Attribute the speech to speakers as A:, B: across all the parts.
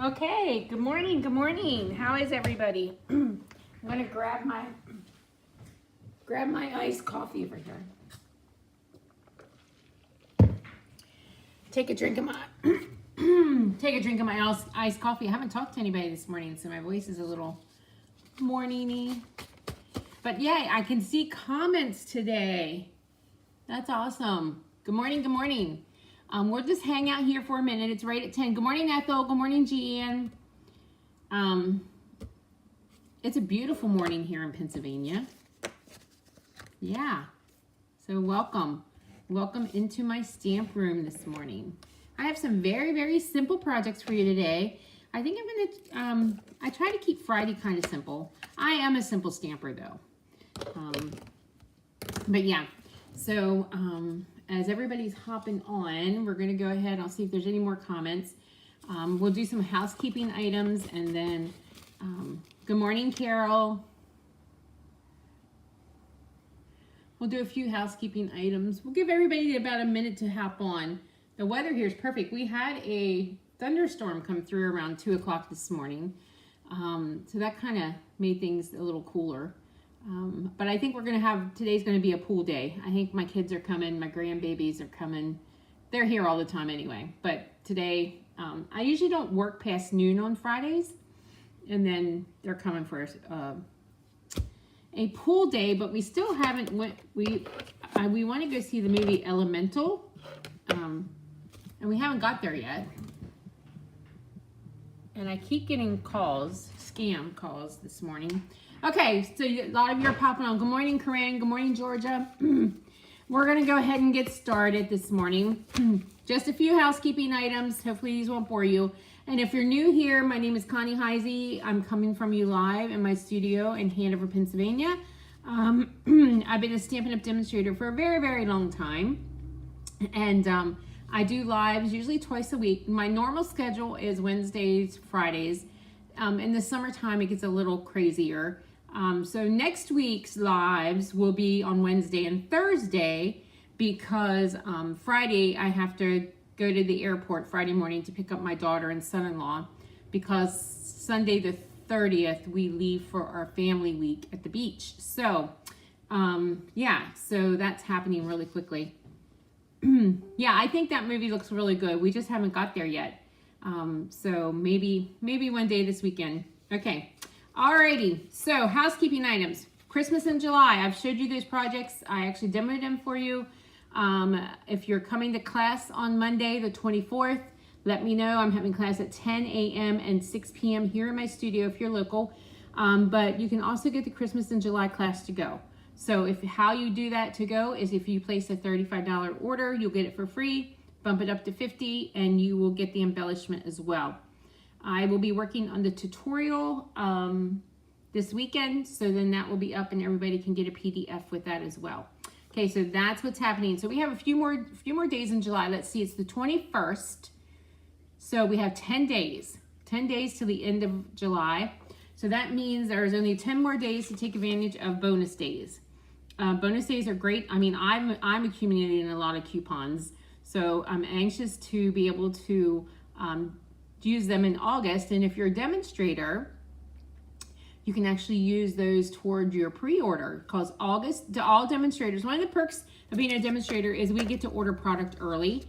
A: Okay, good morning, good morning. How is everybody? I'm gonna grab my iced coffee over here. Take a drink of my iced coffee. I haven't talked to anybody this morning, so my voice is a little morning-y. But yeah, I can see comments today. That's awesome. Good morning, good morning. We'll just hang out here for a minute. It's right at 10. Good morning, Ethel. Good morning, Jean. It's a beautiful morning here in Pennsylvania. Yeah. So welcome. Welcome into my stamp room this morning. I have some very, very simple projects for you today. I think I'm going to, I try to keep Friday kind of simple. I am a simple stamper though. But yeah, so as everybody's hopping on, we're going to go ahead. I'll see if there's any more comments. We'll do some housekeeping items and then, good morning, Carol. We'll do a few housekeeping items. We'll give everybody about a minute to hop on. The weather here is perfect. We had a thunderstorm come through around 2 o'clock this morning. So that kind of made things a little cooler. But I think we're going to have, today's going to be a pool day. I think my kids are coming, my grandbabies are coming. They're here all the time anyway. But today, I usually don't work past noon on Fridays. And then they're coming for a pool day, but we still haven't went, we want to go see the movie Elemental. And we haven't got there yet. And I keep getting calls, scam calls this morning. Okay, so a lot of you are popping on. Good morning, Corinne. Good morning, Georgia. We're going to go ahead and get started this morning. Just a few housekeeping items. Hopefully these won't bore you. And if you're new here, my name is Connie Heisey. I'm coming from you live in my studio in Hanover, Pennsylvania. I've been a Stampin' Up! Demonstrator for a very, very long time. And I do lives usually twice a week. My normal schedule is Wednesdays, Fridays. In the summertime, it gets a little crazier. So next week's lives will be on Wednesday and Thursday because Friday I have to go to the airport Friday morning to pick up my daughter and son-in-law because Sunday the 30th we leave for our family week at the beach. So yeah, so that's happening really quickly. Yeah, I think that movie looks really good. We just haven't got there yet. So maybe one day this weekend. Okay. Alrighty. So housekeeping items. Christmas in July. I've showed you those projects. I actually demoed them for you. If you're coming to class on Monday, the 24th, let me know. I'm having class at 10 a.m. and 6 p.m. here in my studio if you're local. But you can also get the Christmas in July class to go. So how you do that to go is if you place a $35 order, you'll get it for free, bump it up to $50, and you will get the embellishment as well. I will be working on the tutorial this weekend, so then that will be up and everybody can get a PDF with that as well. Okay, so that's what's happening. So we have a few more days in July. Let's see, it's the 21st. So we have 10 days to the end of July. So that means there's only 10 more days to take advantage of bonus days. Bonus days are great. I mean, I'm accumulating a lot of coupons, so I'm anxious to be able to use them in August. And if you're a demonstrator, you can actually use those toward your pre-order because August, to all demonstrators, one of the perks of being a demonstrator is we get to order product early.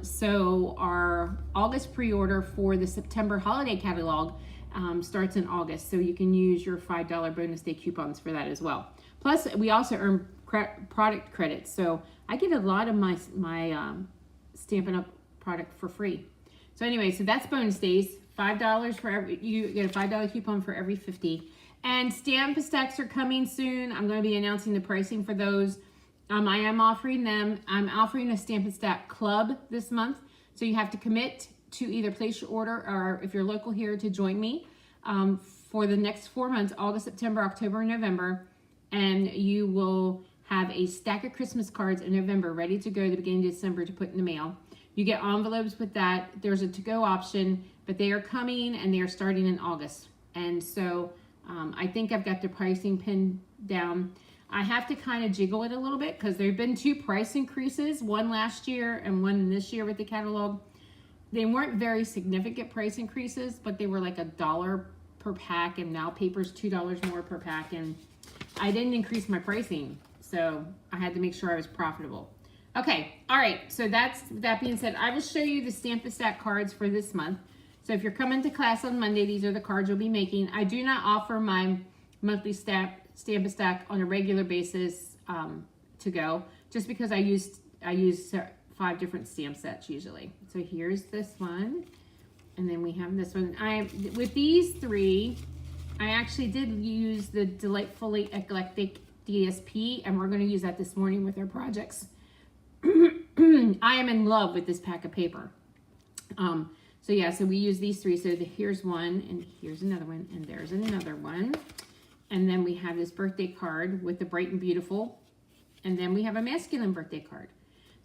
A: So our August pre-order for the September holiday catalog starts in August. So you can use your $5 bonus day coupons for that as well. Plus, we also earn product credits. So I get a lot of my Stampin' Up! Product for free. So anyway, so that's bonus days. $5 for every, you get a $5 coupon for every 50. And stamp stacks are coming soon. I'm going to be announcing the pricing for those. I am offering them. I'm offering a Stampin' Stack Club this month. So you have to commit to either place your order or if you're local here to join me for the next 4 months, August, September, October, and November. And you will have a stack of Christmas cards in November ready to go the beginning of December to put in the mail. You get envelopes with that. There's a to-go option, but they are coming and they are starting in August. And so I think I've got the pricing pinned down. I have to kind of jiggle it a little bit because there have been 2 price increases, one last year and one this year with the catalog. they weren't very significant price increases, but they were like $1 per pack, and now paper's $2 more per pack, and I didn't increase my pricing, so I had to make sure I was profitable. Okay, all right, so that being said, I will show you the Stamp a Stack cards for this month. So if you're coming to class on Monday, these are the cards you'll be making. I do not offer my monthly Stamp a Stack on a regular basis to go, just because I use 5 different stamp sets usually. So here's this one, and then we have this one. With these 3, I actually did use the Delightfully Eclectic DSP, and we're going to use that this morning with our projects. I am in love with this pack of paper. So yeah, so we use these 3. So here's one, and here's another one, and there's another one. And then we have this birthday card with the Bright and Beautiful. And then we have a masculine birthday card.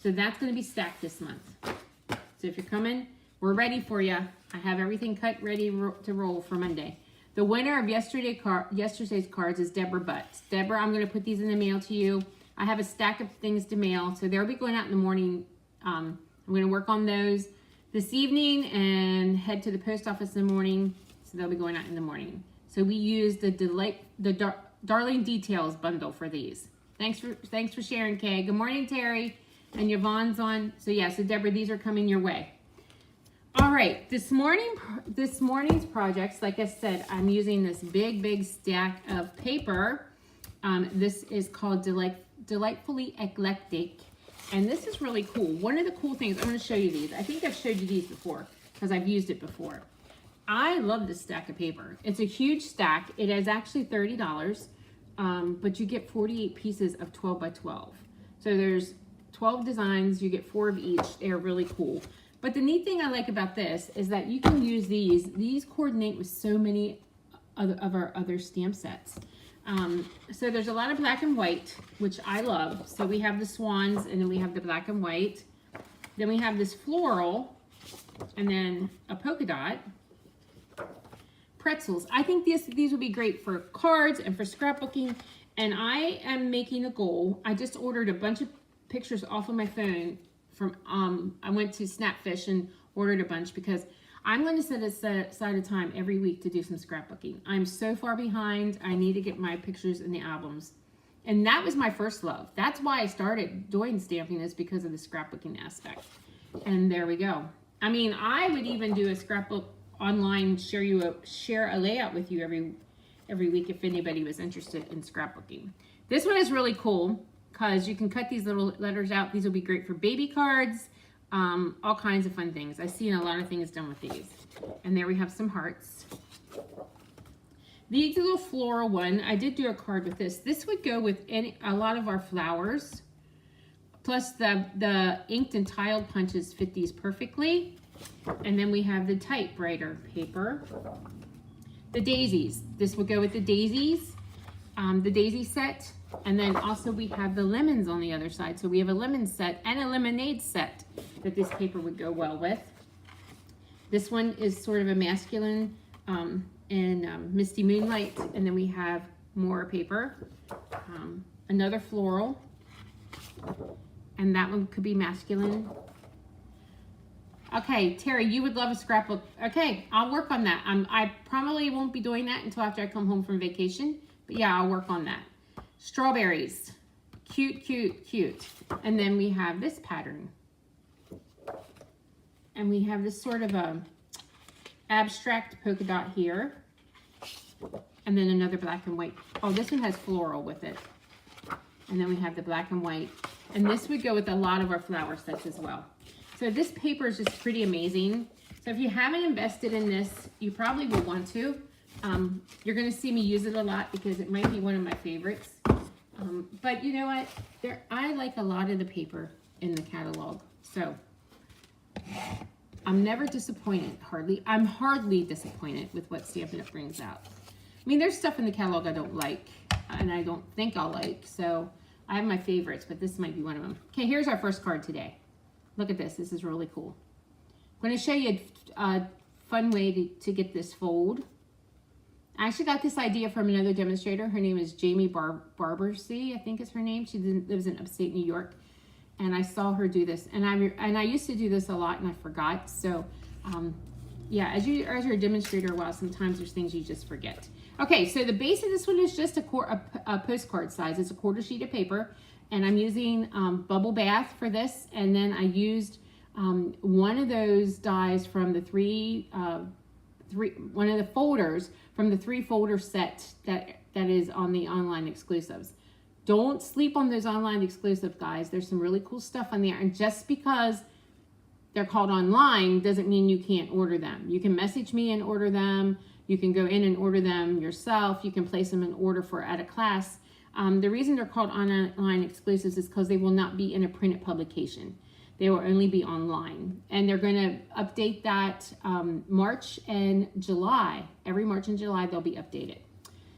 A: So that's going to be stacked this month. So if you're coming, we're ready for you. I have everything cut ready to roll for Monday. The winner of yesterday's cards is Deborah Butts. Deborah, I'm going to put these in the mail to you. I have a stack of things to mail, so they'll be going out in the morning. I'm going to work on those this evening and head to the post office in the morning, so they'll be going out in the morning. So we use the Darling Details bundle for these. Thanks for sharing, Kay. Good morning, Terry. And Yvonne's on. So yeah, so Deborah, these are coming your way. All right, this morning's projects, like I said, I'm using this big stack of paper. This is called Delightfully Eclectic, and this is really cool. One of the cool things, I'm going to show you these. I think I've showed you these before because I've used it before. I love this stack of paper. It's a huge stack. It is actually $30, but you get 48 pieces of 12 by 12. So there's 12 designs. You get 4 of each. They're really cool. But the neat thing I like about this is that you can use these. These coordinate with so many of our other stamp sets. So there's a lot of black and white, which I love. So we have the swans, and then we have the black and white. Then we have this floral, and then a polka dot. Pretzels. I think these would be great for cards and for scrapbooking. And I am making a goal. I just ordered a bunch of pictures off of my phone from, I went to Snapfish and ordered a bunch because I'm going to set aside a time every week to do some scrapbooking. I'm so far behind. I need to get my pictures in the albums. And that was my first love. That's why I started doing stamping, is because of the scrapbooking aspect. And there we go. I mean, I would even do a scrapbook online, share a layout with you every week if anybody was interested in scrapbooking. This one is really cool because you can cut these little letters out. These will be great for baby cards, all kinds of fun things. I've seen a lot of things done with these. And there we have some hearts. These little floral one, I did do a card with this. This would go with a lot of our flowers. Plus the inked and tiled punches fit these perfectly. And then we have the typewriter paper. The daisies. This would go with the daisies, the daisy set. And then also we have the lemons on the other side. So we have a lemon set and a lemonade set that this paper would go well with. This one is sort of a masculine and Misty Moonlight. And then we have more paper, another floral. And that one could be masculine. Okay, Terry, you would love a scrapbook. Okay, I'll work on that. I probably won't be doing that until after I come home from vacation. But yeah, I'll work on that. Strawberries. Cute, cute, cute. And then we have this pattern. And we have this sort of a abstract polka dot here. And then another black and white. Oh, this one has floral with it. And then we have the black and white. And this would go with a lot of our flower sets as well. So this paper is just pretty amazing. So if you haven't invested in this, you probably will want to. You're going to see me use it a lot because it might be one of my favorites. But you know what? I like a lot of the paper in the catalog. So I'm never disappointed, hardly. I'm hardly disappointed with what Stampin' Up! Brings out. I mean, there's stuff in the catalog I don't like, and I don't think I'll like. So I have my favorites, but this might be one of them. Okay, here's our first card today. Look at this. This is really cool. I'm going to show you a fun way to get this fold. I actually got this idea from another demonstrator. Her name is Jamie Barbersey, I think is her name. She lives in upstate New York. and I saw her do this, and I used to do this a lot and I forgot. So yeah, as you're a demonstrator, well, sometimes there's things you just forget. Okay, so the base of this one is just a postcard size. It's a 1/4 sheet of paper, and I'm using Bubble Bath for this, and then I used one of those dies from the one of the folders from the 3-folder set that is on the online exclusives. Don't sleep on those online exclusive, guys. There's some really cool stuff on there, and just because they're called online doesn't mean you can't order them. You can message me and order them. You can go in and order them yourself. You can place them in order for at a class. The reason they're called online exclusives is because they will not be in a printed publication. They will only be online. And they're going to update that March and July. Every March and July, they'll be updated.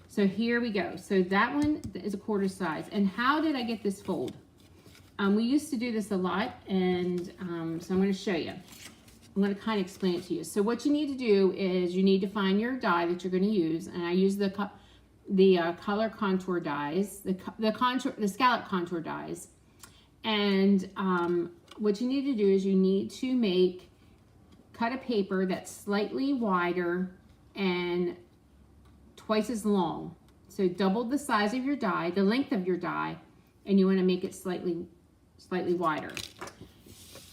A: So here we go. So that one is a 1/4 size. And how did I get this fold? We used to do this a lot, and so I'm going to show you. I'm going to kind of explain it to you. So what you need to do is you need to find your die that you're going to use, and I use the color contour dies, the scallop contour dies, and what you need to do is you need to cut a paper that's slightly wider and twice as long. So double the size of your die, the length of your die, and you want to make it slightly wider.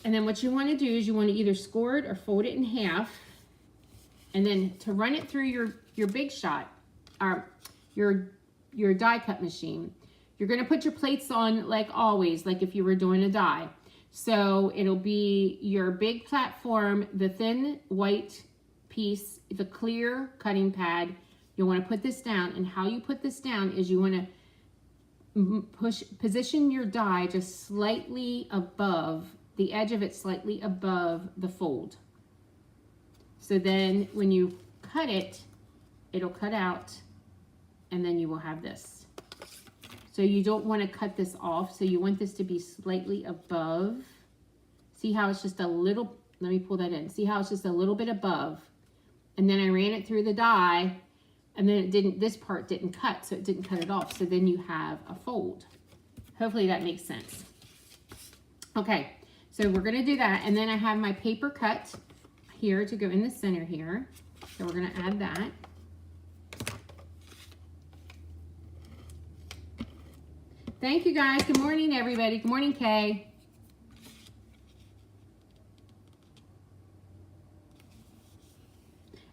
A: And then what you want to do is you want to either score it or fold it in half, and then to run it through your Big Shot, or your die cut machine, you're going to put your plates on like always, like if you were doing a die. So it'll be your big platform, the thin white piece, the clear cutting pad. You'll want to put this down, and how you put this down is you want to position your die just slightly above, the edge of it slightly above the fold. So then when you cut it, it'll cut out, and then you will have this. So you don't want to cut this off, so you want this to be slightly above. See how it's just a little, let me pull that in. See how it's just a little bit above, and then I ran it through the die, and then this part didn't cut, so it didn't cut it off. So then you have a fold. Hopefully that makes sense. Okay, so we're gonna do that. And then I have my paper cut here to go in the center here. So we're gonna add that. Thank you guys. Good morning, everybody. Good morning, Kay.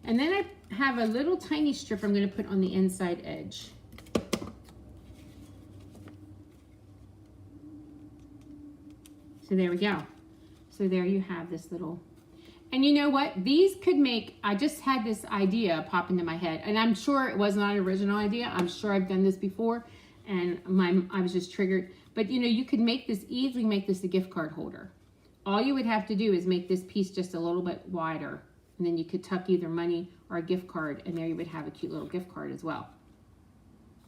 A: And then I have a little tiny strip I'm going to put on the inside edge. So there we go. So there you have this little, and you know what? These could make, I just had this idea pop into my head, and I'm sure it was not an original idea. I'm sure I've done this before, and I was just triggered. But you know, you could easily make this a gift card holder. All you would have to do is make this piece just a little bit wider, and then you could tuck either money or a gift card, and there you would have a cute little gift card as well.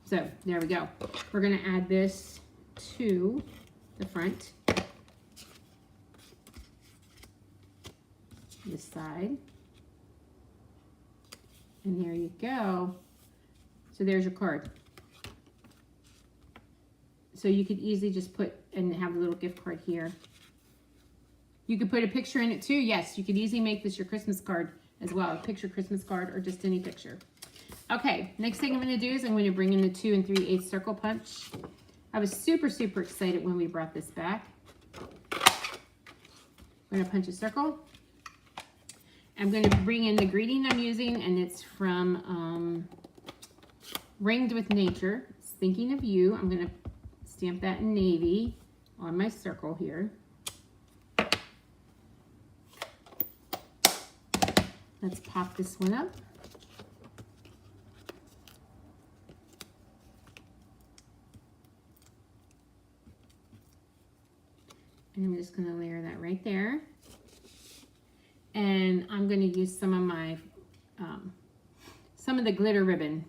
A: So there we go. We're going to add this to the front, this side, and there you go. So there's your card. So you could easily just put and have a little gift card here. You could put a picture in it too. Yes, you could easily make this your Christmas card as well. A picture Christmas card or just any picture. Okay, next thing I'm going to do is I'm going to bring in the 2 3/8 circle punch. I was super, super excited when we brought this back. I'm going to punch a circle. I'm going to bring in the greeting I'm using, and it's from Ringed with Nature. It's thinking of you. I'm going to stamp that in navy on my circle here. Let's pop this one up. And I'm just going to layer that right there. And I'm going to use some of my, some of the glitter ribbon.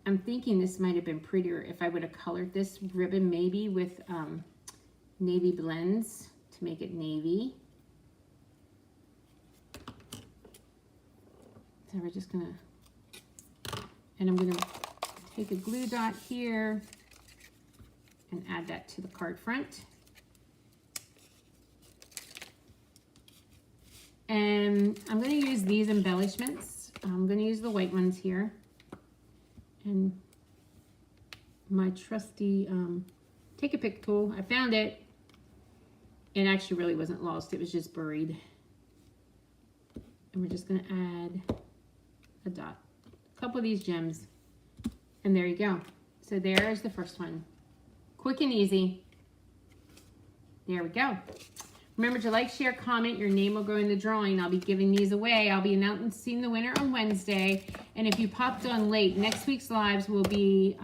A: I'm thinking this might have been prettier if I would have colored this ribbon maybe with navy blends to make it navy. So we're just gonna, and I'm gonna take a glue dot here, and add that to the card front. And I'm going to use these embellishments. I'm going to use the white ones here. And my trusty take a pick tool. I found it. It actually really wasn't lost. It was just buried. And we're just going to add a dot. A couple of these gems. And there you go. So there's the first one. Quick and easy. There we go. Remember to like, share, comment. Your name will go in the drawing. I'll be giving these away. I'll be announcing the winner on Wednesday. And if you popped on late, next week's lives will be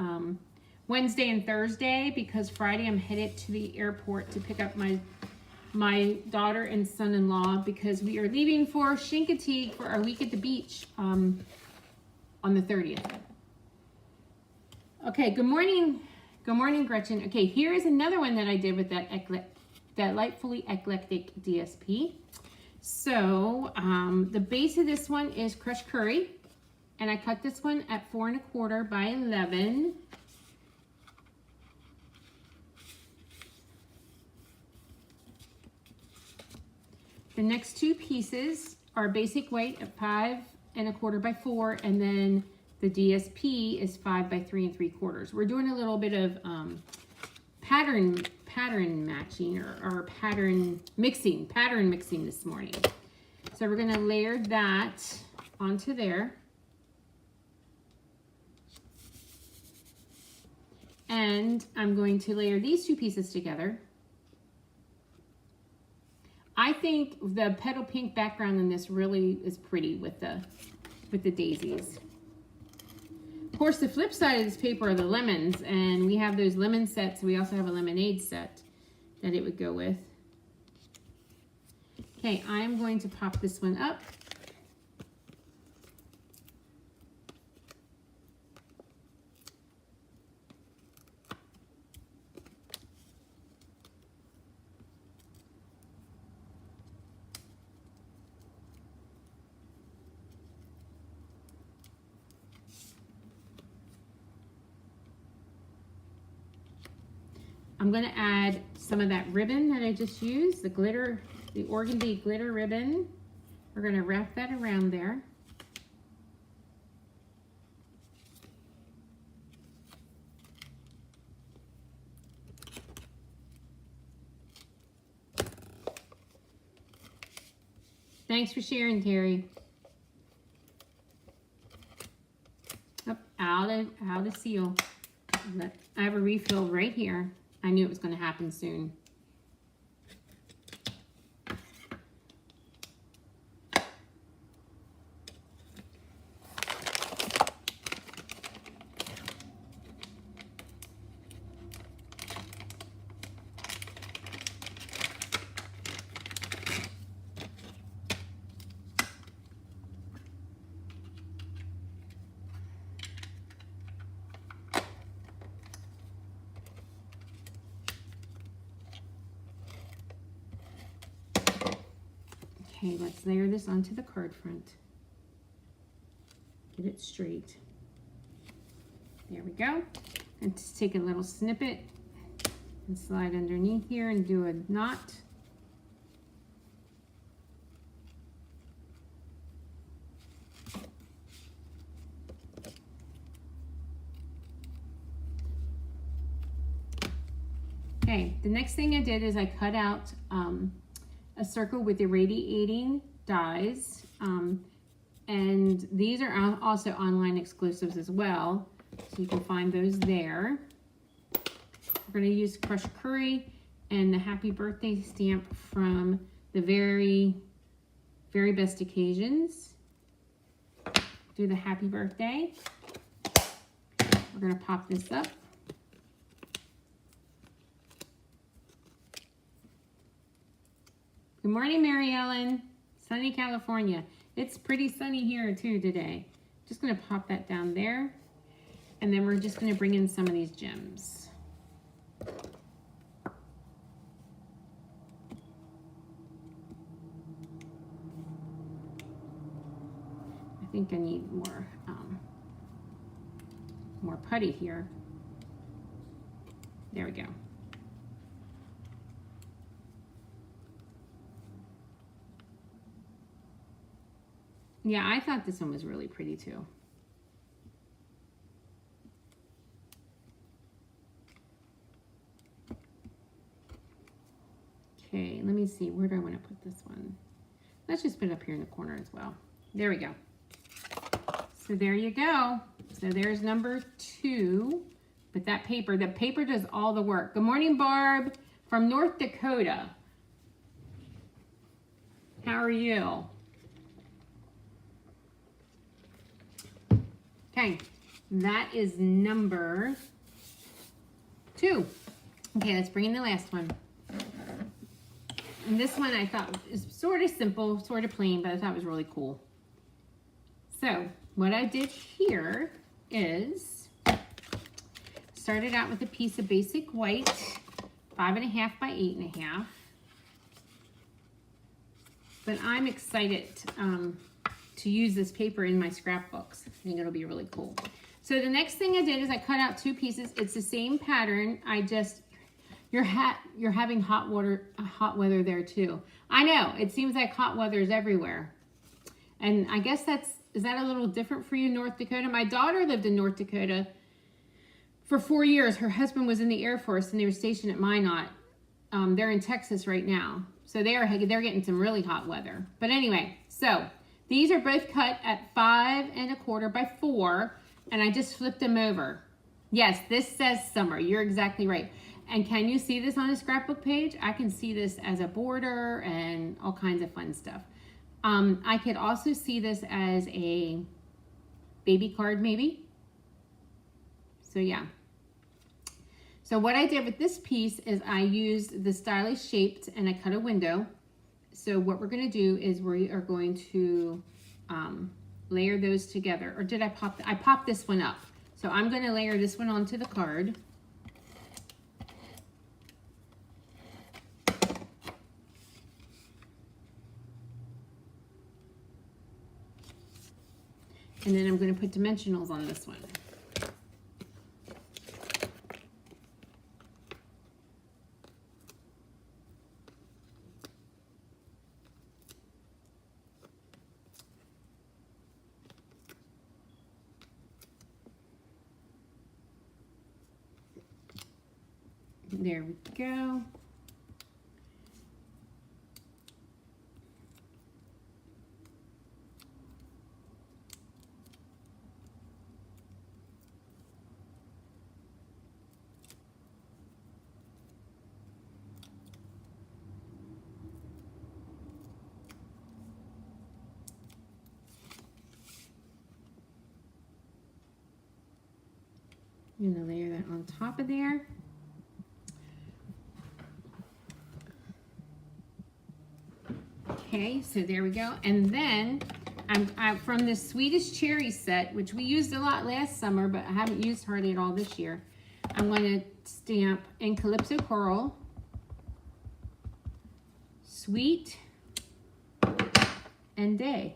A: Wednesday and Thursday, because Friday I'm headed to the airport to pick up my daughter and son-in-law, because we are leaving for Chincoteague for our week at the beach on the 30th. Okay, good morning. Good morning, Gretchen. Okay, here is another one that I did with that Lightfully Eclectic DSP. So the base of this one is crushed curry, and I cut this one at 4 1/4 by 11. The next two pieces are basic weight at 5 1/4 by 4, and then the DSP is 5 by 3 3/4. We're doing a little bit of pattern matching or pattern mixing this morning. So we're going to layer that onto there. And I'm going to layer these two pieces together. I think the petal pink background in this really is pretty with the daisies. Of course, the flip side of this paper are the lemons, and we have those lemon sets. We also have a lemonade set that it would go with. Okay, I'm going to pop this one up. I'm going to add some of that ribbon that I just used, the glitter, the organdy glitter ribbon. We're going to wrap that around there. Thanks for sharing, Terry. Oh, out of seal. I have a refill right here. I knew it was going to happen soon. Okay, let's layer this onto the card front. Get it straight. There we go. And just take a little snippet and slide underneath here and do a knot. Okay, the next thing I did is I cut out a circle with irradiating dies, and these are also online exclusives as well, so you can find those there. We're going to use crushed curry and the happy birthday stamp from the very best occasions. Do the happy birthday. We're going to pop this up. Good morning, Mary Ellen. Sunny California. It's pretty sunny here too today. Just going to pop that down there. And then we're just going to bring in some of these gems. I think I need more putty here. There we go. Yeah, I thought this one was really pretty too. Okay, let me see. Where do I want to put this one? Let's just put it up here in the corner as well. There we go. So there you go. So there's number 2. But that paper, the paper does all the work. Good morning, Barb from North Dakota. How are you? Okay, that is number 2. Okay, let's bring in the last one. And this one I thought is sort of simple, sort of plain, but I thought it was really cool. So what I did here is started out with a piece of basic white, 5.5 by 8.5. But I'm excited to use this paper in my scrapbooks. I think it'll be really cool. So the next thing I did is I cut out 2 pieces. It's the same pattern. You're having hot weather there too. I know, it seems like hot weather is everywhere. And I guess is that a little different for you, North Dakota? My daughter lived in North Dakota for 4 years. Her husband was in the Air Force and they were stationed at Minot. They're in Texas right now. So they're getting some really hot weather. But anyway, so these are both cut at 5.25 by 4, and I just flipped them over. Yes, this says summer. You're exactly right. And can you see this on a scrapbook page? I can see this as a border and all kinds of fun stuff. I could also see this as a baby card maybe. So yeah. So what I did with this piece is I used the stylish shaped and I cut a window. So what we're going to do is we are going to layer those together. Or did I pop? I popped this one up. So I'm going to layer this one onto the card. And then I'm going to put dimensionals on this one. There we go. I'm going to layer that on top of there. Okay, so there we go. And then I'm from the Swedish cherry set, which we used a lot last summer, but I haven't used hardly at all this year. I'm going to stamp in Calypso Coral, Sweet, and Day.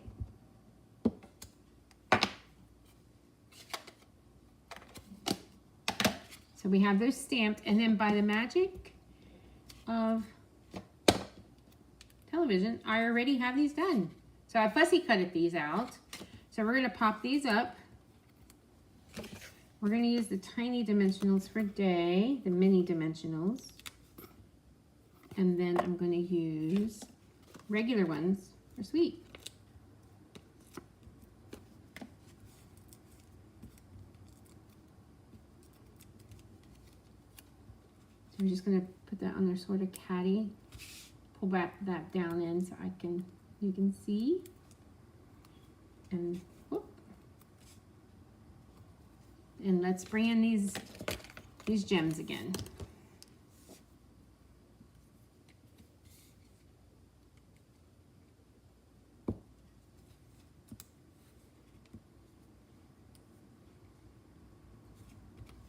A: So we have those stamped, and then by the magic of television, I already have these done. So I fussy cutted these out. So we're going to pop these up. We're going to use the tiny dimensionals for Day, the mini dimensionals. And then I'm going to use regular ones for Sweet. So I'm just going to put that on there sort of catty. Pull back that down in so you can see. And whoop. And let's bring in these gems again.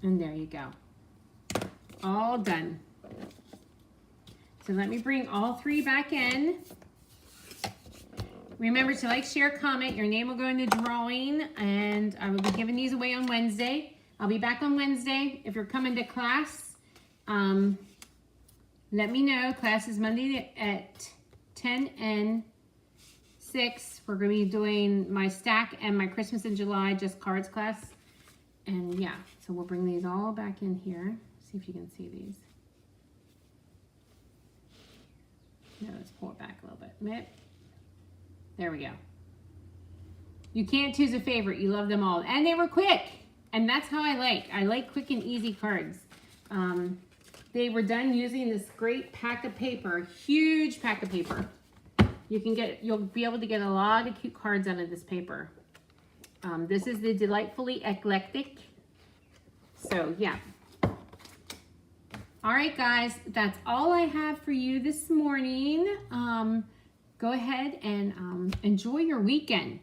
A: And there you go. All done. So let me bring all 3 back in. Remember to like, share, comment. Your name will go in the drawing, and I will be giving these away on Wednesday. I'll be back on Wednesday. If you're coming to class, Let me know. Class is Monday at 10 and 6. We're going to be doing my stack and my Christmas in July just cards class. And yeah, so we'll bring these all back in here. See if you can see these. No, let's pull it back a little bit. There we go. You can't choose a favorite. You love them all. And they were quick. And that's how I like. I like quick and easy cards. They were done using this great pack of paper. Huge pack of paper. You'll be able to get a lot of cute cards out of this paper. This is the Delightfully Eclectic. So, yeah. All right, guys. That's all I have for you this morning. Go ahead and enjoy your weekend.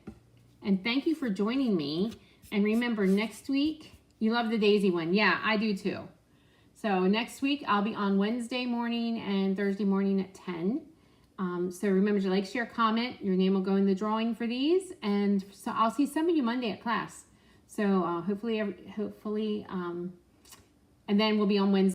A: And thank you for joining me. And remember, next week, you love the daisy one. Yeah, I do too. So next week, I'll be on Wednesday morning and Thursday morning at 10. So remember to like, share, comment. Your name will go in the drawing for these. And so I'll see some of you Monday at class. So hopefully, and then we'll be on Wednesday.